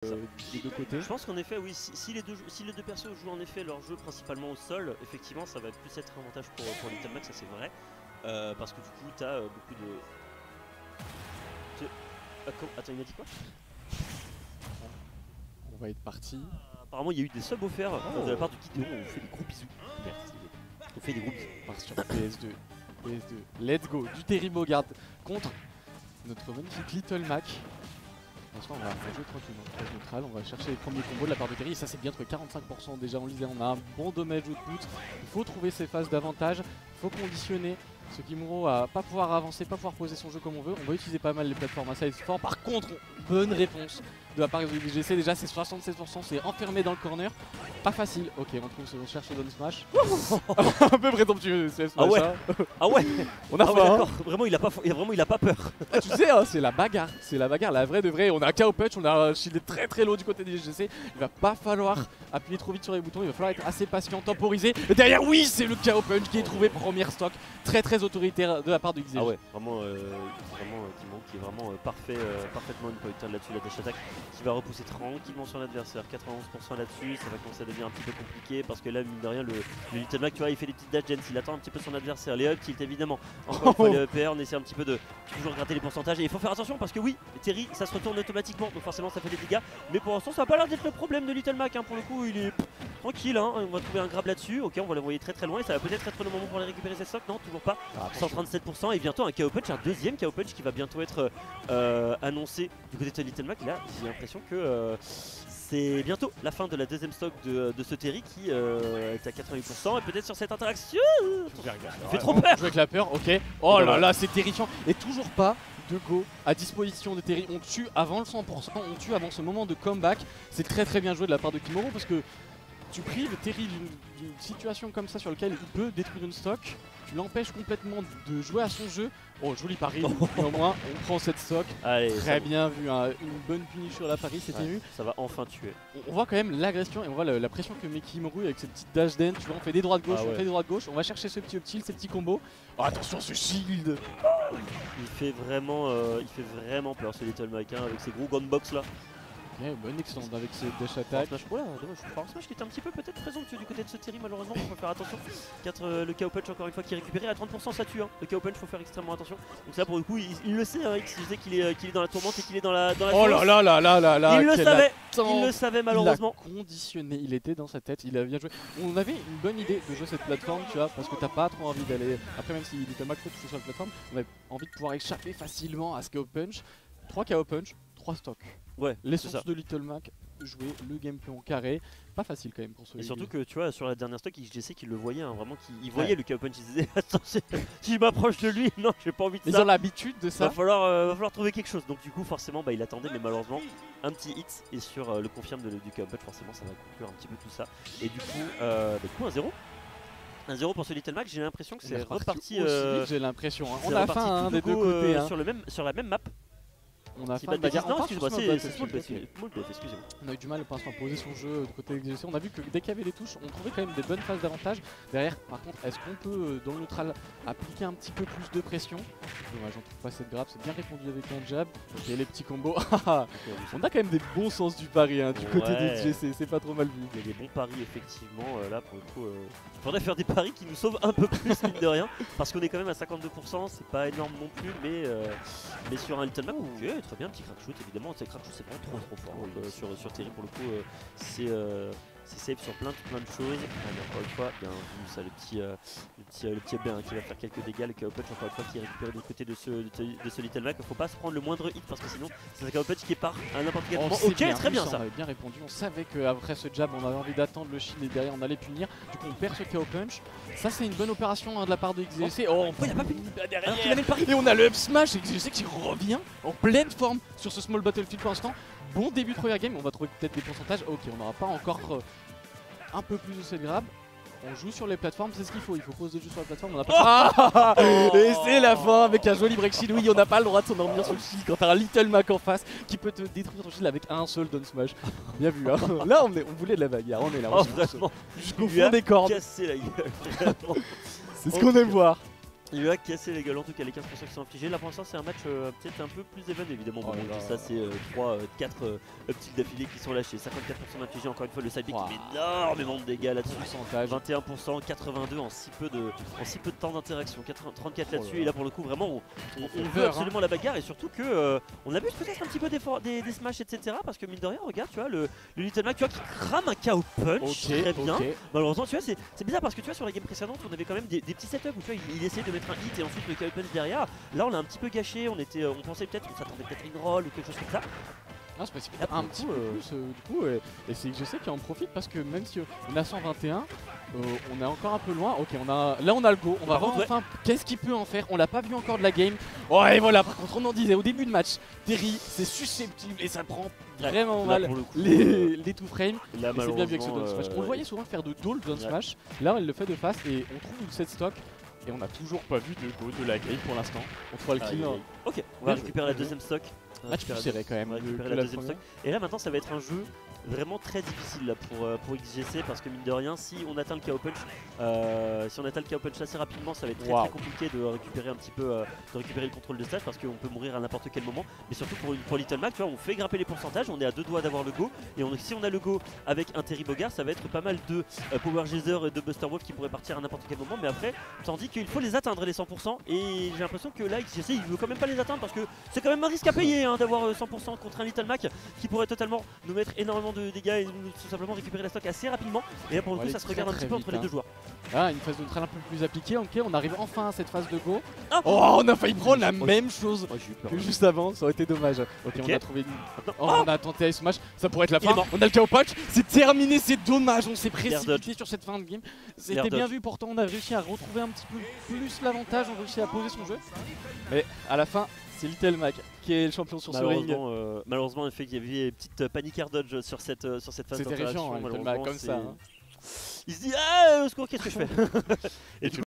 des deux côtés. Je pense qu'en effet, oui, si les deux persos jouent en effet leur jeu principalement au sol, effectivement, ça va plus être un avantage pour Little Mac, ça c'est vrai. Parce que du coup, t'as beaucoup de... Attends, il m'a dit quoi? On va être parti. Apparemment, il y a eu des subs offerts de la part du Guidéon, on fait des gros bisous. Merci. On fait des gros bisous. On part sur PS2. PS2. Let's go. Du Terry Bogard contre notre magnifique Little Mac. Pour l'instant, on va jouer tranquillement. Phase neutrale, on va chercher les premiers combos de la part de Terry. Ça, c'est bien trouvé. 45% déjà en lisant. On a un bon dommage output. Il faut trouver ses phases d'avantage. Il faut conditionner ce Kimuro à pas pouvoir avancer, pas pouvoir poser son jeu comme on veut. On va utiliser pas mal les plateformes à side fort. Par contre, bonne réponse de la part du GC. Déjà, c'est 76%. C'est enfermé dans le corner. Pas facile. Ok, on cherche le down smash. Un peu présomptueux, c'est smash. Ah ouais. Ah ouais. On a faim. D'accord. Vraiment, il a pas peur. Ah, tu sais, hein, c'est la bagarre. C'est la bagarre, la vraie de vraie. On a un KO punch, on a un shield très low du côté des GC. Il va pas falloir appuyer trop vite sur les boutons. Il va falloir être assez patient, temporiser. Et derrière, oui, c'est le KO punch qui est trouvé première stock. Très autoritaire de la part du XG. Ah ouais, vraiment, Timon qui est vraiment parfaitement une pointer là-dessus, la dash attack qui va repousser tranquillement sur l'adversaire, 91% là-dessus, ça va commencer à devenir un petit peu compliqué parce que là, mine de rien, le Little Mac, tu vois, il fait des petites dash gens, il attend un petit peu son adversaire, les up tilt évidemment, encore une fois les EPR, on essaie un petit peu de toujours gratter les pourcentages et il faut faire attention parce que oui, Terry, ça se retourne automatiquement, donc forcément ça fait des dégâts, mais pour l'instant ça va pas l'air d'être le problème de Little Mac, hein. Pour le coup il est tranquille, hein. On va trouver un grab là-dessus, ok, on va l'envoyer très loin et ça va peut-être être le moment pour aller récupérer cette stock, non, toujours pas. 137% et bientôt un KO punch, un deuxième KO punch qui va bientôt être annoncé du côté de Little Mac. Là j'ai l'impression que c'est bientôt la fin de la deuxième stock de ce Terry qui est à 88% et peut-être sur cette interaction il fait trop peur. On joue avec la peur, ok. Oh là là, c'est terrifiant. Et toujours pas de go à disposition de Terry. On tue avant le 100%, on tue avant ce moment de comeback. C'est très bien joué de la part de Kimuro parce que tu prives Terry d'une situation comme ça sur laquelle il peut détruire une stock. Tu l'empêches complètement de jouer à son jeu. Oh, joli pari, mais au moins on prend cette stock. Allez, très bien vu, hein. Une bonne punition sur la pari, c'était vu. Ça va enfin tuer. On voit quand même l'agression et on voit la pression que met Kimuro avec ses petites dash dance. Tu vois, on fait des droites gauche, on fait des droites gauche. On va chercher ce petit up tilt, ces petits combos. Oh, attention ce shield. Il fait vraiment peur ce Little Mac, hein, avec ses gros gunbox là. Ok, bonne excellente avec ses dash attack. Voilà, dommage, Smash qui était un petit peu peut-être présomptueux du côté de ce Terry, malheureusement, il faut faire attention. Le KO punch encore une fois qui est récupéré à 30%, ça tue, hein. Le KO punch, faut faire extrêmement attention. Donc là pour le coup il le sait, hein, X, il sait qu'il est dans la tourmente et qu'il est dans la oh là là, il le savait malheureusement. Il a conditionné, il était dans sa tête, il a bien joué. On avait une bonne idée de jouer cette plateforme, tu vois, parce que t'as pas trop envie d'aller. Après, même si Little Mac faut toucher sur la plateforme, on avait envie de pouvoir échapper facilement à ce KO punch. 3 KO punch, 3 stocks. Ouais, l'essence de Little Mac, jouer le gameplay en carré, pas facile quand même pour celui. Et surtout que tu vois sur la dernière stock, je sais qu'il le voyait, hein, vraiment qu'il voyait le KO punch, il se disait attends, si je m'approche de lui, non j'ai pas envie de ça. Ils ont l'habitude de ça. Va falloir trouver quelque chose. Donc du coup forcément il attendait, mais malheureusement un petit hit et sur le confirme du KO punch, forcément ça va conclure un petit peu tout ça. Et du coup 1-0. 1-0 pour ce Little Mac, j'ai l'impression que c'est reparti. J'ai l'impression, hein. On a faim des deux côtés. Sur la même map. On a faim de bagarre. Excusez-moi. On a eu du mal pour l'instant à poser son jeu du côté des GC. On a vu que dès qu'il y avait les touches, on trouvait quand même des bonnes phases d'avantage. Derrière, par contre, est-ce qu'on peut, dans le neutral, appliquer un petit peu plus de pression? Dommage, on trouve pas cette grappe. C'est bien répondu avec un jab. Ok, les petits combos. On a quand même des bons sens du pari, hein, du côté des GC. C'est pas trop mal vu. Il y a des bons paris, effectivement. Là, pour le coup, il faudrait faire des paris qui nous sauvent un peu plus, mine de rien. Parce qu'on est quand même à 52%. C'est pas énorme non plus, mais sur un Little Mac, ok, très bien, petit crack shoot évidemment. Ce crack shoot c'est vraiment trop fort sur Terry pour le coup. C'est safe sur plein de choses. Allez, encore une fois, bien vu ça, le petit up qui va faire quelques dégâts. Le KO punch encore une fois qui est récupéré du côté de ce Little Mac. Faut pas se prendre le moindre hit parce que sinon c'est un KO punch qui part à n'importe quel moment. Ok, très bien ça. On avait bien répondu. On savait qu'après ce jab on avait envie d'attendre le shield et derrière on allait punir. Du coup on perd ce KO punch. Ça c'est une bonne opération, hein, de la part de XGC. Oh, il n'y a pas puni derrière. Il avait le pari. Et on a le up smash. XGC qui revient en pleine forme sur ce small battlefield pour l'instant. Bon début de première game, on va trouver peut-être des pourcentages. Ok, on n'aura pas encore un peu plus de cette grab. On joue sur les plateformes, c'est ce qu'il faut. Il faut poser le jeu sur la plateforme. On a pas... Et c'est la fin avec un joli break shield. Oui, on n'a pas le droit de s'endormir sur le shield quand t'as un Little Mac en face qui peut te détruire ton shield avec un seul down smash. Bien vu, hein. Là, on voulait de la bagarre. On est là. Vraiment, jusqu'au fond des cordes. Casser la gueule. C'est ce qu'on aime voir. Il lui a cassé les gueules, en tout cas les 15% qui sont infligés. Là pour l'instant c'est un match peut-être un peu plus even évidemment. Bon, on dit ça, c'est 4 uptilts d'affilée qui sont lâchés. 54% d'infligés, encore une fois le side B qui met énormément de dégâts là-dessus. 21%, 82 en si peu de temps d'interaction. 34 là-dessus et là pour le coup vraiment on veut absolument la bagarre et surtout que on abuse peut-être un petit peu des smash etc. Parce que mine de rien regarde tu vois le Little Mac tu vois qui crame un KO punch très bien. Malheureusement tu vois c'est bizarre parce que tu vois sur la game précédente on avait quand même des petits setups où tu vois il essayait de mettre un hit et ensuite le KO punch derrière. Là on l'a un petit peu gâché, on pensait peut-être qu'on s'attendait peut-être une roll ou quelque chose comme ça. Ah, c'est précipité un petit peu plus du coup et c'est que je sais qu'il en profite parce que même si on a 121 on est encore un peu loin. Ok là on a le go, on va voir enfin qu'est-ce qu'il peut en faire. On l'a pas vu encore de la game. Oh et voilà par contre on en disait au début de match Terry c'est susceptible et ça prend vraiment mal les two frames. Et c'est bien vu avec ce down smash. On le voyait souvent faire de dos le down smash. Là elle le fait de face et on trouve une set stock. Et on n'a toujours pas vu de go de la game pour l'instant. On fera le kill. Ok, on va récupérer la deuxième stock. Match plus serré quand même. On va récupérer la deuxième stock. Et là maintenant ça va être un jeu vraiment très difficile là, pour XGC parce que mine de rien si on atteint le KO punch assez rapidement ça va être très compliqué de récupérer un petit peu de récupérer le contrôle de stage parce qu'on peut mourir à n'importe quel moment. Mais surtout pour Little Mac tu vois on fait grimper les pourcentages, on est à 2 doigts d'avoir le go et si on a le go avec un Terry Bogard ça va être pas mal de Power Geyser et de Buster Wolf qui pourraient partir à n'importe quel moment mais après tandis qu'il faut les atteindre les 100% et j'ai l'impression que là XGC il veut quand même pas les atteindre parce que c'est quand même un risque à payer hein, d'avoir 100% contre un Little Mac qui pourrait totalement nous mettre énormément de dégâts et nous tout simplement récupérer la stock assez rapidement et là pour le coup ça se regarde un petit peu entre les deux joueurs. Ah une phase de trail un peu plus appliquée, ok on arrive enfin à cette phase de go. Oh on a failli prendre la même chose que juste avant, ça aurait été dommage. Ok on a trouvé une... on a tenté Ice Smash, ça pourrait être la fin, on a le KO punch, c'est terminé, c'est dommage, on s'est précipité sur cette fin de game. C'était bien vu pourtant on a réussi à retrouver un petit peu plus l'avantage, on a réussi à poser son jeu. Mais à la fin c'est Little Mac qui est le champion sur ce ring. Malheureusement, il y avait une petite panic air dodge sur cette phase d'interaction. C'était terrifiant, Little Mac comme ça. Il se dit ah, au secours, qu'est-ce que je fais? Et